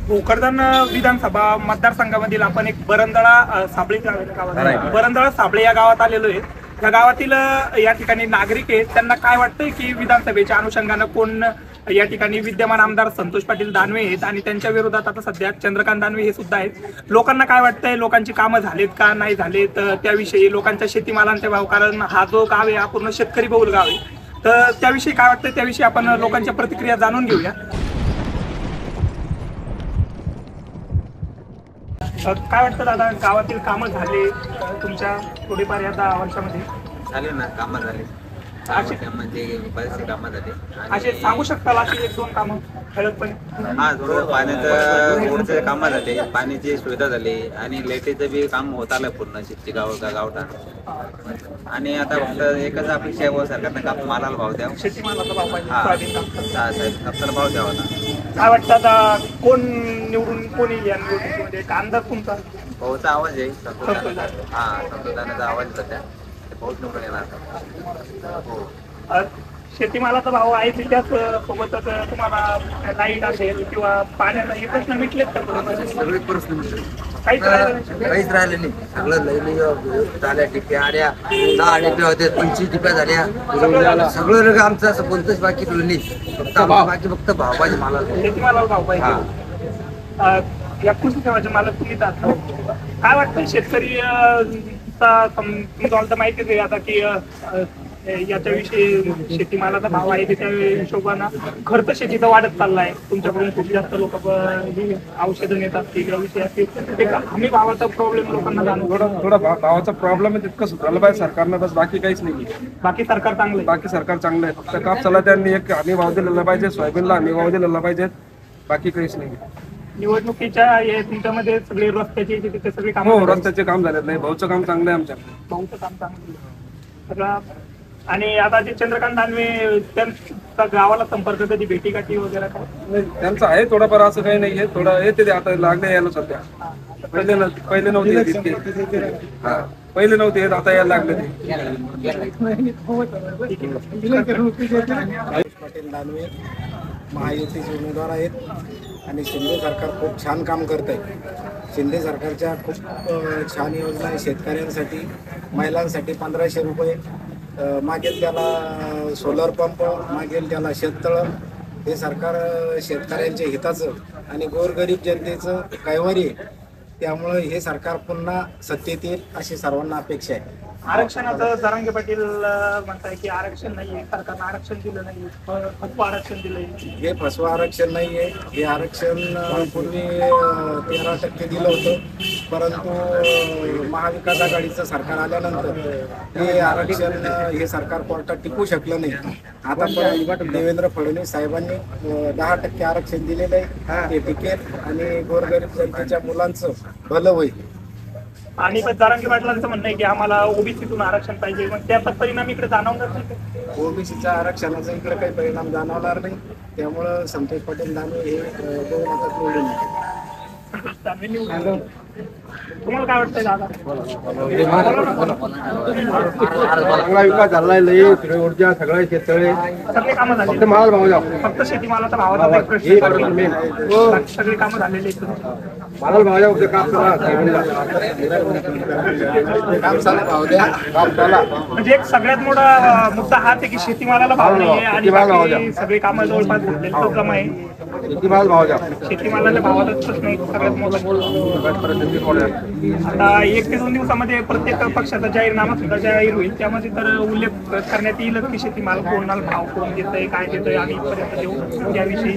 भोकरदन विधानसभा मतदारसंघामधील आपण एक बरंदळा साबळे बरंदळा साबळे या गावात आलेलो आहे। या गावातील या ठिकाणी नागरिक आहेत, त्यांना काय वाटतंय की विधानसभेच्या अनुषंगाने कोण या ठिकाणी विद्यमान आमदार संतोष पाटील दानवे आहेत आणि त्यांच्या विरोधात आता सध्या चंद्रकांत दानवे हे सुद्धा आहेत। लोकांना काय वाटतंय, लोकांची कामं झालीत का नाही झालेत त्याविषयी, लोकांच्या शेतीमालांचे भाव, कारण हा जो गाव आहे हा पूर्ण शेतकरी बहुल गाव आहे, तर त्याविषयी काय वाटतंय त्याविषयी आपण लोकांच्या प्रतिक्रिया जाणून घेऊया। काय वाटतं दादा, गावातील कामं झाले तुमच्या थोडीफार या 10 वर्षामध्ये? झाले ना, कामं झाले म्हणजे बरेचसे कामं झाले। असे सांगू शकताल अशी 1-2 कामं ठळकपणे? हा, थोडं पाण्याचं रोडचे कामं झाले, पाण्याची सुविधा झाली आणि लाईटीचं बी काम होत आलं पूर्ण शेती गावठाण। आणि आता फक्त एकच अपेक्षा आहे, सरकारने काप मालाला भाव द्यावा, शेतीमालाचा भाव पाहिजे, हा सोयाबीन कापसाला भाव द्यावा ना। काय वाटतं आता कोण निवडून, कोण येईल या निवडणुकीमध्ये? एक अंदाज तुमचा? भाऊचा आवाज आहे, संतोषदानाचा आवाज आहे सध्या, बहुत निवडून येणार। हो, शेतीमालाचा भाव आहे त्याच सोबतच तुम्हाला लाईट असेल किंवा पाण्याचा हे प्रश्न मिटलेत का? सगळे प्रश्न काहीच राहिले नाही, सगळं लई झाल्या, टिप्या आल्या, 10 टिप्या होत्या, 25 टिप्या झाल्या, सगळं आमचं असं कोणतंच बाकी ठेवलं नाही, फक्त भाव पाहिजे मला, शेतीमालाला भाव पाहिजे। या कृषी सेवाचे मालक तुम्ही काय वाटतं, शेतकरी तुम्हाला तर माहितीच आहे आता की याच्याविषयी शेतीमालाचा भाव आहे त्या हिशोबानं खर्च शेतीचा वाढत चाललाय, तुमच्याकडून खूप जास्त लोक औषधं नेतात त्याविषयी हमी भावाचा प्रॉब्लेम लोकांना जाणवतो? थोडा भावाचा प्रॉब्लेम आहे, तितकं सुधारलं पाहिजे सरकारनं, बस बाकी काहीच नाही। बाकी सरकार चांगलं आहे, बाकी सरकार चांगलं आहे, फक्त कापसाला त्यांनी एक हमी भाव दिलेला पाहिजे, सोयाबीनला हमी भाव दिलेला पाहिजे, बाकी काहीच नाही। निवडणुकीच्या तुमच्यामध्ये सगळे रस्त्याचे तिथे सगळे काम? हो, रस्त्याचे काम झालेत नाही, भाऊचं काम चांगलं आहे आमच्या, भाऊचं काम चांगलं सगळं। आणि आता जे चंद्रकांत दानवे त्यांचा गावाला संपर्क कधी भेटीगाठी वगैरे काय? त्यांचं आहे थोडंफार, असं काही नाही आहे, थोडं येते आता लागले यायला सध्या, पहिले नव्हते येत, हा पहिले नव्हते येत, आता यायला लागले पाटील दानवे महायुतीचे उमेदवार आहेत आणि शिंदे सरकार खूप छान काम करत आहे। शिंदे सरकारच्या खूप छान योजना आहे शेतकऱ्यांसाठी, महिलांसाठी 1500 रुपये मागेल त्याला सोलर पंप, मागेल त्याला शेततळं, हे सरकार शेतकऱ्यांच्या हिताचं आणि गोरगरीब जनतेचं कैवारी आहे, त्यामुळे हे सरकार पुन्हा सत्तेत येईल अशी सर्वांना अपेक्षा आहे। आरक्षणाचं जरांगे पाटील म्हणताय की आरक्षण नाहीये, सरकारनं आरक्षण दिलं नाही, फसवं आरक्षण दिलंय। हे फसवं आरक्षण नाही आहे, हे आरक्षण पूर्वी 13% दिलं होतं, परंतु महाविकास आघाडीचं सरकार आल्यानंतर हे आरक्षण हे सरकार कोर्टात टिकू शकलं नाही। आता पण देवेंद्र फडणवीस साहेबांनी 10% आरक्षण दिलेलं आहे, ते टिकेल आणि गोरगरीब जनतेच्या मुलांचं भलं होईल। आणि पण जरांगे पाटलांचं म्हणणं आहे की आम्हाला ओबीसीतून आरक्षण पाहिजे, मग त्याचा परिणाम इकडे जाणवणार नाही? ओबीसीच्या आरक्षणाचा इकडे काही परिणाम जाणवणार नाही, त्यामुळं संतोष पाटील दानवे हे बहुमतात निवडून येतील। तुम्हाला काय वाटतंय दादा? चांगला विकास झालाय, लई ऊर्जा, सगळे शेततळे, सगळे कामं झाले, फक्त माल भाव द्या, फक्त शेतीमालाचा भावाचा प्रश्न, सगळी कामं झालेली आहेत, मालाला भाव द्या, फक्त कापसाला भाव द्या, कापसाला म्हणजे एक सगळ्यात मोठा मुद्दा हाच आहे की शेतीमालाला भाव नाहीये आणि बाकी सगळी कामं जवळपास झालेली क्रम आहे। शेतीमाल भाव द्या, शेतीमालाच्या भावाचाच प्रश्न एक सगळ्यात मोठा। आता 1 ते 2 दिवसामध्ये प्रत्येक पक्षाचा जाहीरनामा सुद्धा जाहीर होईल, त्यामध्ये तर उल्लेख करण्यात येईल की शेतीमाल कोणाला भाव कोण देतंय, काय देतंय आणि इथपर्यंत देऊ याविषयी।